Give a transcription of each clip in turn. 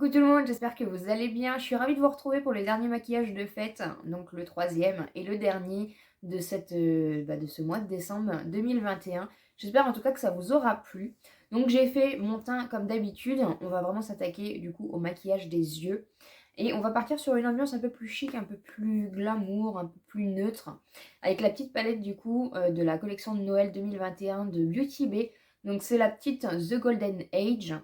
Coucou tout le monde, j'espère que vous allez bien. Je suis ravie de vous retrouver pour le dernier maquillage de fête, donc le troisième et le dernier de, de ce mois de décembre 2021. J'espère en tout cas que ça vous aura plu. Donc j'ai fait mon teint comme d'habitude. On va vraiment s'attaquer du coup au maquillage des yeux. Et on va partir sur une ambiance un peu plus chic, un peu plus glamour, un peu plus neutre. Avec la petite palette du coup de la collection de Noël 2021 de Beauty Bay. Donc c'est la petite The Golden Age,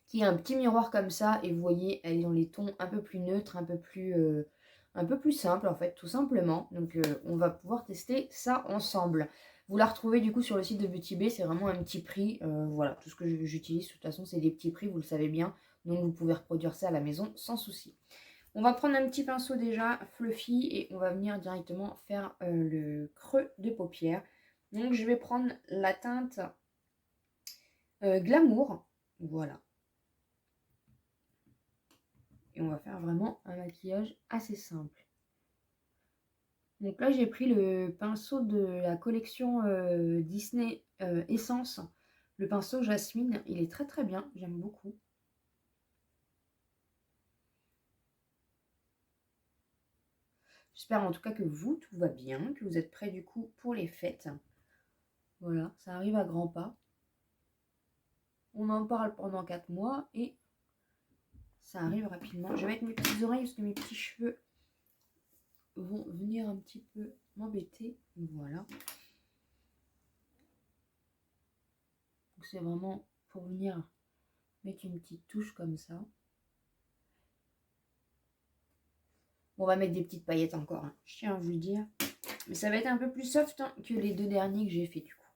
qui a un petit miroir comme ça, et vous voyez, elle est dans les tons un peu plus neutres, un peu plus simple en fait, tout simplement. Donc on va pouvoir tester ça ensemble. Vous la retrouvez du coup sur le site de Beauty Bay, c'est vraiment un petit prix. Voilà, tout ce que j'utilise, de toute façon, c'est des petits prix, vous le savez bien. Donc vous pouvez reproduire ça à la maison sans souci. On va prendre un petit pinceau déjà fluffy et on va venir directement faire le creux de paupière. Donc je vais prendre la teinte Glamour, voilà. Et on va faire vraiment un maquillage assez simple. Donc là, j'ai pris le pinceau de la collection Disney Essence. Le pinceau Jasmine, il est très très bien, j'aime beaucoup. J'espère en tout cas que vous, tout va bien, que vous êtes prêts du coup pour les fêtes. Voilà, ça arrive à grands pas. On en parle pendant 4 mois et ça arrive rapidement. Je vais mettre mes petites oreilles parce que mes petits cheveux vont venir un petit peu m'embêter. Voilà. C'est vraiment pour venir mettre une petite touche comme ça. On va mettre des petites paillettes encore, hein, je tiens à vous le dire. Mais ça va être un peu plus soft que les deux derniers que j'ai fait du coup.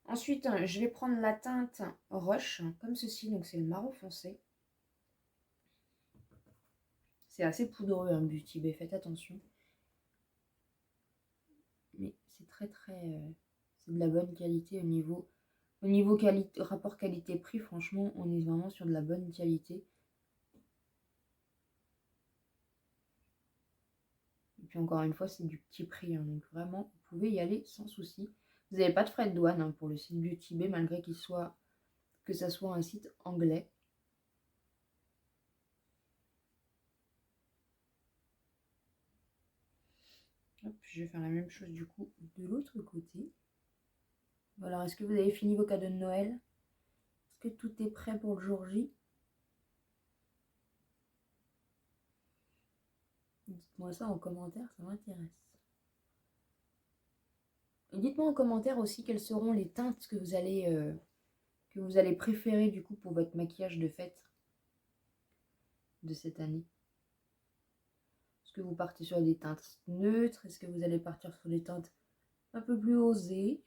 Ensuite, je vais prendre la teinte Roche, comme ceci. Donc c'est le marron foncé. C'est assez poudreux, hein, Beauty Bay, faites attention. Mais c'est très très... c'est de la bonne qualité au niveau qualité, rapport qualité-prix. Franchement, on est vraiment sur de la bonne qualité. Et puis encore une fois, c'est du petit prix, hein, donc vraiment, vous pouvez y aller sans souci. Vous n'avez pas de frais de douane, hein, pour le site Beauty Bay, malgré que ça soit un site anglais. Hop, je vais faire la même chose du coup de l'autre côté. Voilà, est-ce que vous avez fini vos cadeaux de Noël? Est-ce que tout est prêt pour le jour J? Dites-moi ça en commentaire, ça m'intéresse. Et dites-moi en commentaire aussi quelles seront les teintes que vous allez préférer du coup pour votre maquillage de fête de cette année. Est-ce que vous partez sur des teintes neutres? Est-ce que vous allez partir sur des teintes un peu plus osées?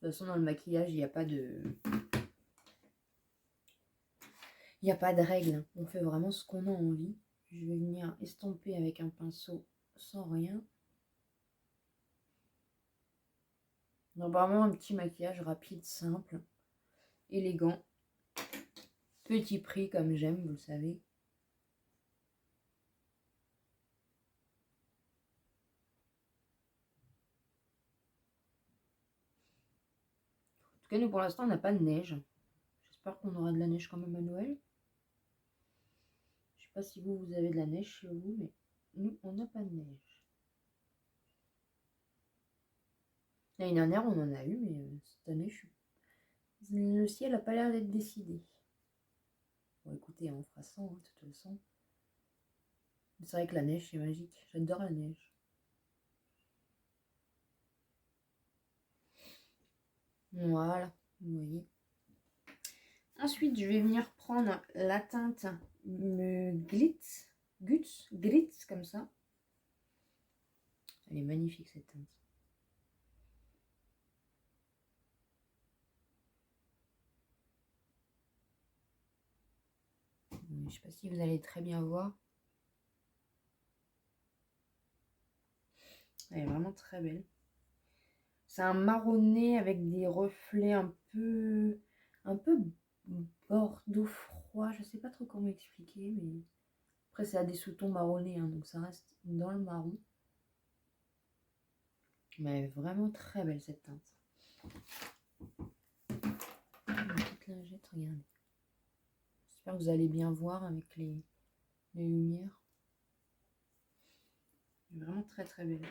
De toute façon, dans le maquillage, il n'y a pas de règles. On fait vraiment ce qu'on a envie. Je vais venir estomper avec un pinceau sans rien. Donc vraiment un petit maquillage rapide, simple, élégant. Petit prix comme j'aime, vous le savez. En tout cas, nous pour l'instant, on n'a pas de neige. J'espère qu'on aura de la neige quand même à Noël. Je sais pas si vous avez de la neige chez vous, mais nous, on n'a pas de neige. L'année dernière, on en a eu, mais cette année, le ciel n'a pas l'air d'être décidé. Bon, écoutez, on fera ça, hein, de toute façon. C'est vrai que la neige, c'est magique. J'adore la neige. Voilà, vous voyez. Ensuite, je vais venir prendre la teinte Glitz, comme ça. Elle est magnifique cette teinte. Je ne sais pas si vous allez très bien voir. Elle est vraiment très belle. C'est un marronné avec des reflets un peu bordeaux froid. Je ne sais pas trop comment expliquer, mais après c'est à des sous-tons marronnés, hein, donc ça reste dans le marron. Mais elle est vraiment très belle cette teinte. Donc petites lingettes, regardez. J'espère que vous allez bien voir avec les lumières. Vraiment très très belle.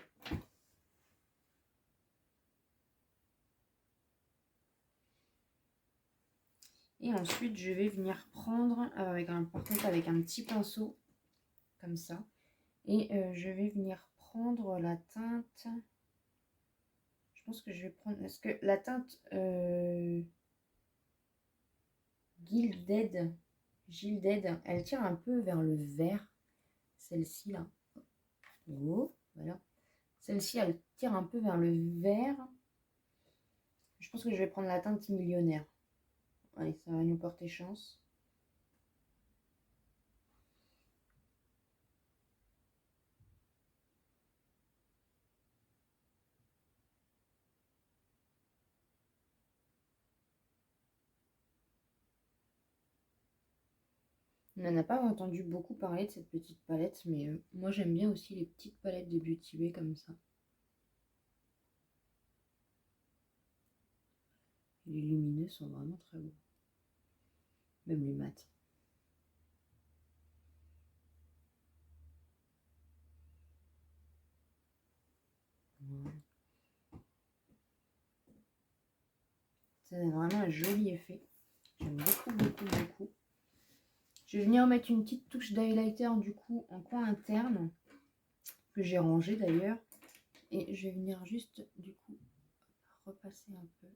Et ensuite, je vais venir prendre, par contre avec un petit pinceau, comme ça. Et je vais venir prendre la teinte. Je pense que je vais prendre... Parce que la teinte Gilded, elle tire un peu vers le vert. Celle-ci là. Oh, voilà. Celle-ci, elle tire un peu vers le vert. Je pense que je vais prendre la teinte millionnaire. Allez, ça va nous porter chance. On n'en a pas entendu beaucoup parler de cette petite palette, mais moi j'aime bien aussi les petites palettes de Beauty Bay comme ça. Les lumineux sont vraiment très beaux. Même les mats. Voilà. Ça donne vraiment un joli effet. J'aime beaucoup, beaucoup, beaucoup. Je vais venir mettre une petite touche d'highlighter du coup en coin interne, que j'ai rangé d'ailleurs. Et je vais venir juste du coup repasser un peu.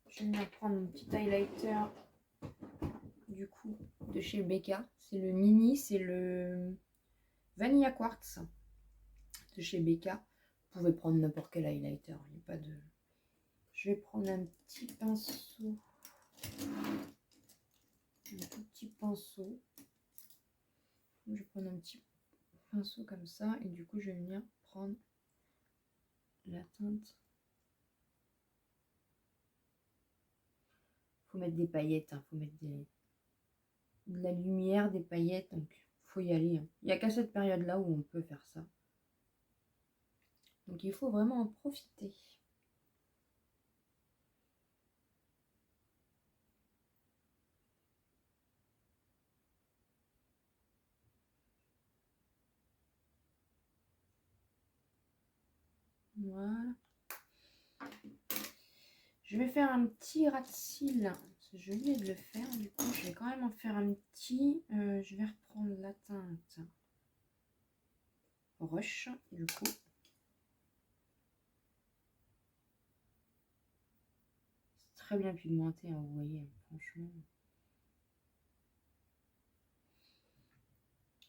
Je vais venir prendre mon petit highlighter du coup de chez Becca. C'est le mini, c'est le Vanilla Quartz de chez Becca. Vous pouvez prendre n'importe quel highlighter, il n'y a pas de... Je vais prendre un petit pinceau. Un tout petit pinceau. Je vais prendre un petit pinceau comme ça et du coup je vais venir prendre la teinte. Faut mettre des paillettes, faut mettre de la lumière, des paillettes, donc faut y aller. Il n'y a qu'à cette période là où on peut faire ça. Donc il faut vraiment en profiter. Voilà. Je vais faire un petit ras de cils. Je venais de le faire, du coup je vais quand même en faire un petit. Je vais reprendre la teinte Rush, du coup. C'est très bien pigmenté, hein, vous voyez, franchement.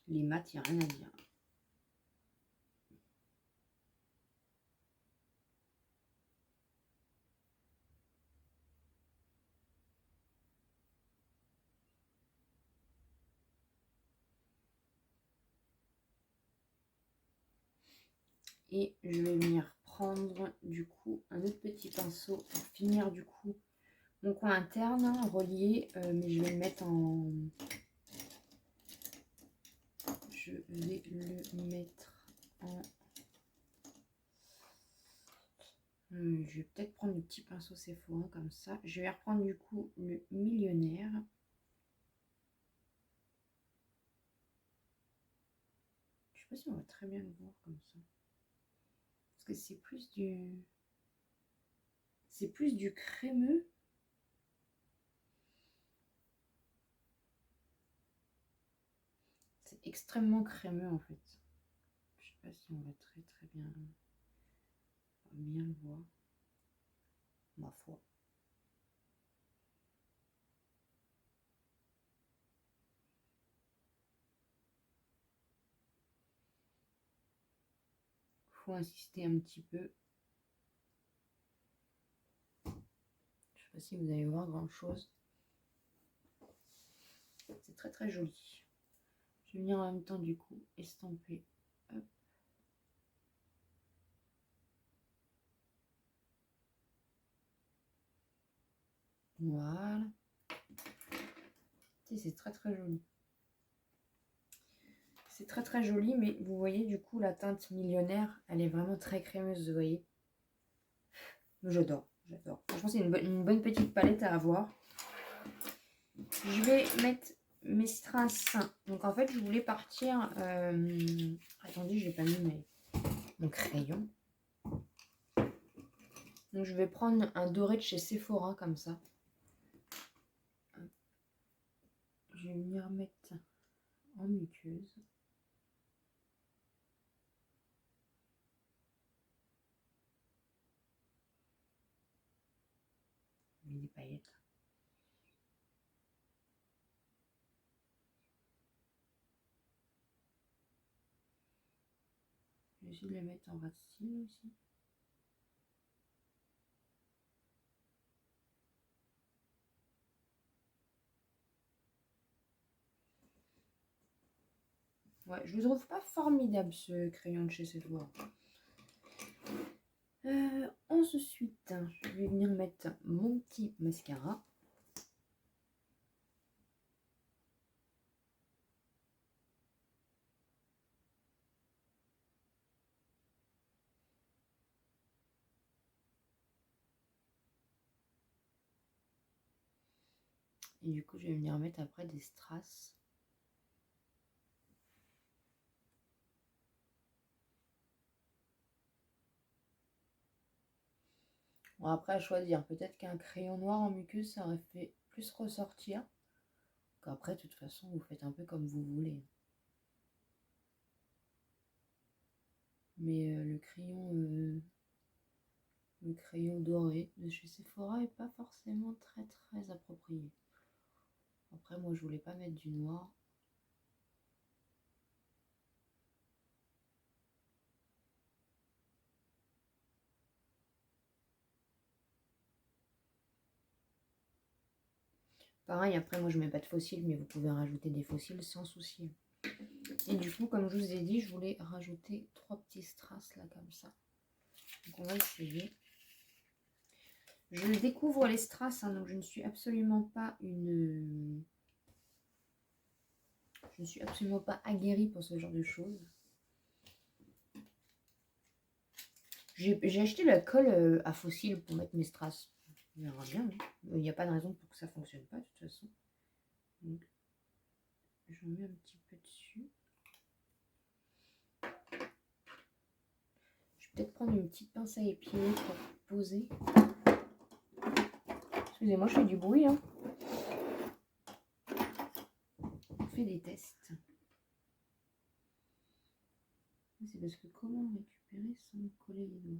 Les mats, il n'y a rien à dire. Et je vais venir prendre du coup un autre petit pinceau pour finir du coup mon coin interne relié, mais je vais le mettre en... Je vais le mettre en... je vais peut-être prendre le petit pinceau Sephora comme ça. Je vais reprendre du coup le millionnaire. Je sais pas si on va très bien le voir comme ça. Parce que c'est plus du... C'est plus du crémeux. C'est extrêmement crémeux en fait. Je sais pas si on va très très bien le voir. Ma foi. Faut insister un petit peu. Je sais pas si vous allez voir grand chose. C'est très très joli. Je vais venir en même temps du coup estomper. Hop. Voilà. C'est très très joli. C'est très très joli, mais vous voyez du coup la teinte millionnaire, elle est vraiment très crémeuse, vous voyez. J'adore, j'adore. Franchement, c'est une bonne petite palette à avoir. Je vais mettre mes strass. Donc en fait, je voulais partir... Attendez, j'ai pas mis mon crayon. Donc je vais prendre un doré de chez Sephora comme ça. Je vais venir mettre en muqueuse. Des paillettes. Je vais essayer de les mettre en ras de cils aussi. Ouais, je le trouve pas formidable ce crayon de chez Sephora. Ensuite, je vais venir mettre mon petit mascara. Et du coup, je vais venir mettre après des strass. Bon, après, à choisir. Peut-être qu'un crayon noir en muqueuse, ça aurait fait plus ressortir. Après, de toute façon, vous faites un peu comme vous voulez. Mais le crayon doré de chez Sephora est pas forcément très très approprié. Après, moi, je voulais pas mettre du noir. Pareil, après, moi, je mets pas de fossiles, mais vous pouvez rajouter des fossiles sans souci. Et du coup, comme je vous ai dit, je voulais rajouter 3 petits strass là, comme ça. Donc, on va essayer. Je découvre les strass, hein, donc je ne suis absolument pas Je ne suis absolument pas aguerrie pour ce genre de choses. J'ai acheté la colle à fossiles pour mettre mes strass. On verra bien. Hein. Il n'y a pas de raison pour que ça ne fonctionne pas de toute façon. Donc, j'en mets un petit peu dessus. Je vais peut-être prendre une petite pince à épiler pour poser. Excusez-moi, je fais du bruit. Hein. On fait des tests. C'est parce que comment récupérer sans coller les doigts?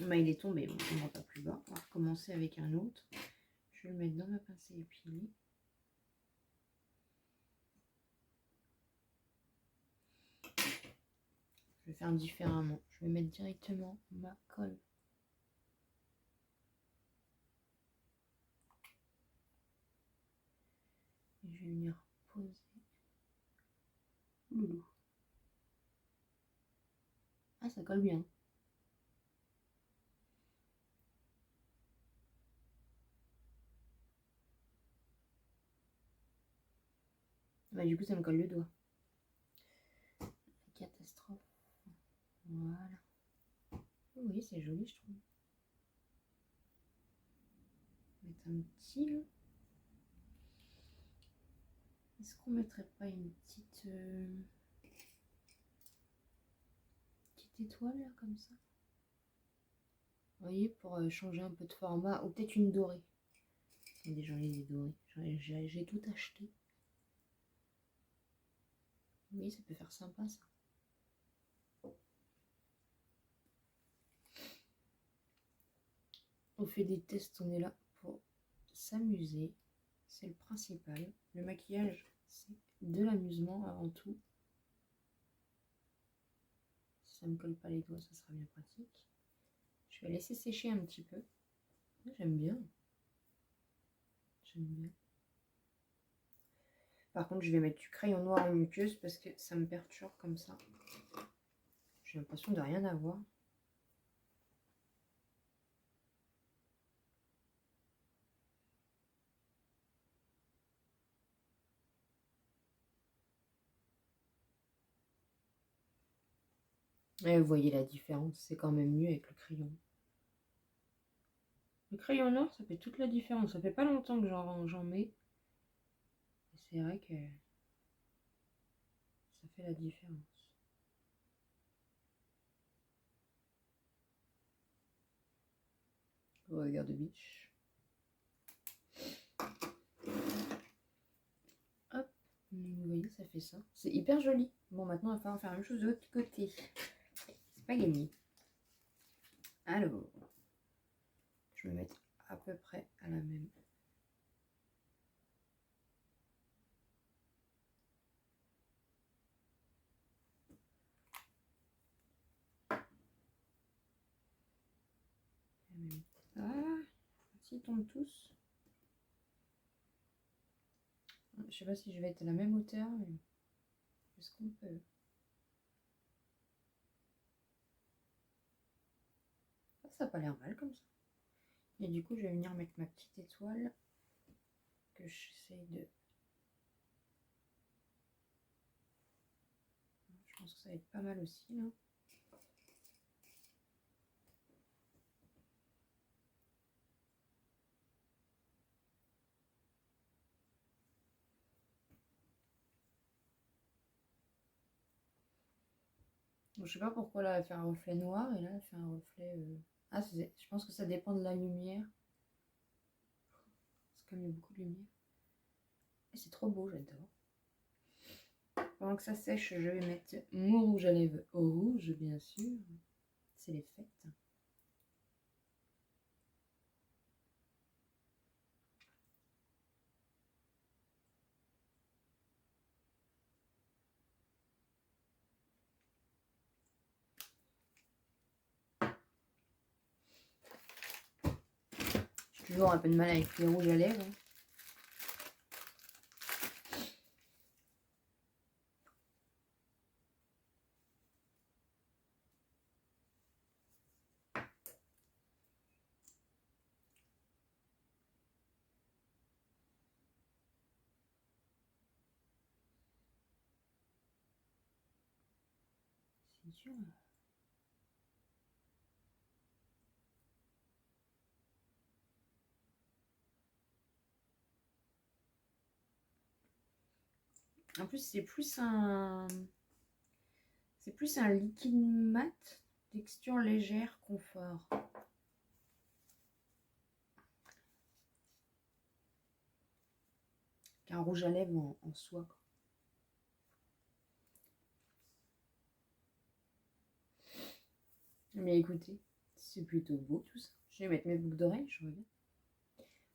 Bah, il est tombé, donc on ne va pas plus bas. On va recommencer avec un autre. Je vais le mettre dans ma pince à épiler. Je vais faire différemment. Je vais mettre directement ma colle. Et je vais venir poser. Loulou. Ah, ça colle bien. Bah, du coup, ça me colle le doigt. Catastrophe. Voilà. Oui, c'est joli, je trouve. Mettre un petit là. Est-ce qu'on mettrait pas une petite étoile là, comme ça? Vous voyez, pour changer un peu de format. Ou peut-être une dorée. Attendez, j'en ai des dorées. J'ai tout acheté. Oui, ça peut faire sympa ça. On fait des tests, on est là pour s'amuser. C'est le principal. Le maquillage, c'est de l'amusement avant tout. Si ça ne me colle pas les doigts, ça sera bien pratique. Je vais laisser sécher un petit peu. J'aime bien. J'aime bien. Par contre, je vais mettre du crayon noir en muqueuse parce que ça me perturbe comme ça. J'ai l'impression de rien avoir. Et vous voyez la différence, c'est quand même mieux avec le crayon. Le crayon noir, ça fait toute la différence. Ça fait pas longtemps que j'en mets. C'est vrai que ça fait la différence. Regarde Beach. Hop, vous voyez, ça fait ça. C'est hyper joli. Bon, maintenant, il va falloir faire la même chose de l'autre côté. C'est pas gagné. Alors, je vais mettre à peu près à la même. Voilà, s'ils tombent tous. Je sais pas si je vais être à la même hauteur, mais est-ce qu'on peut? Ça n'a pas l'air mal comme ça. Et du coup, je vais venir mettre ma petite étoile que j'essaye de... Je pense que ça va être pas mal aussi, là. Bon, je sais pas pourquoi là, elle fait un reflet noir et là, elle fait un reflet... Ah, je pense que ça dépend de la lumière. Parce qu'il y a beaucoup de lumière. Et c'est trop beau, j'adore. Pendant que ça sèche, je vais mettre mon rouge à lèvres rouge, bien sûr. C'est les fêtes. J'ai toujours un peu de mal avec les rouges à lèvres. C'est dur. En plus, c'est plus un liquide mat, texture légère, confort. Qu'un rouge à lèvres en soie. Mais écoutez, c'est plutôt beau tout ça. Je vais mettre mes boucles d'oreilles, je reviens.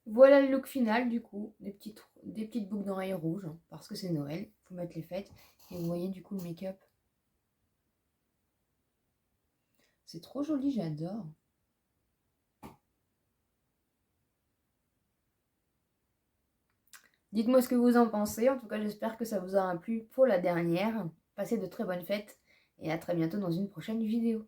Voilà le look final du coup, des petites boucles d'oreilles rouges, hein, parce que c'est Noël, il faut mettre les fêtes. Et vous voyez du coup le make-up. C'est trop joli, j'adore. Dites-moi ce que vous en pensez, en tout cas j'espère que ça vous aura plu pour la dernière. Passez de très bonnes fêtes et à très bientôt dans une prochaine vidéo.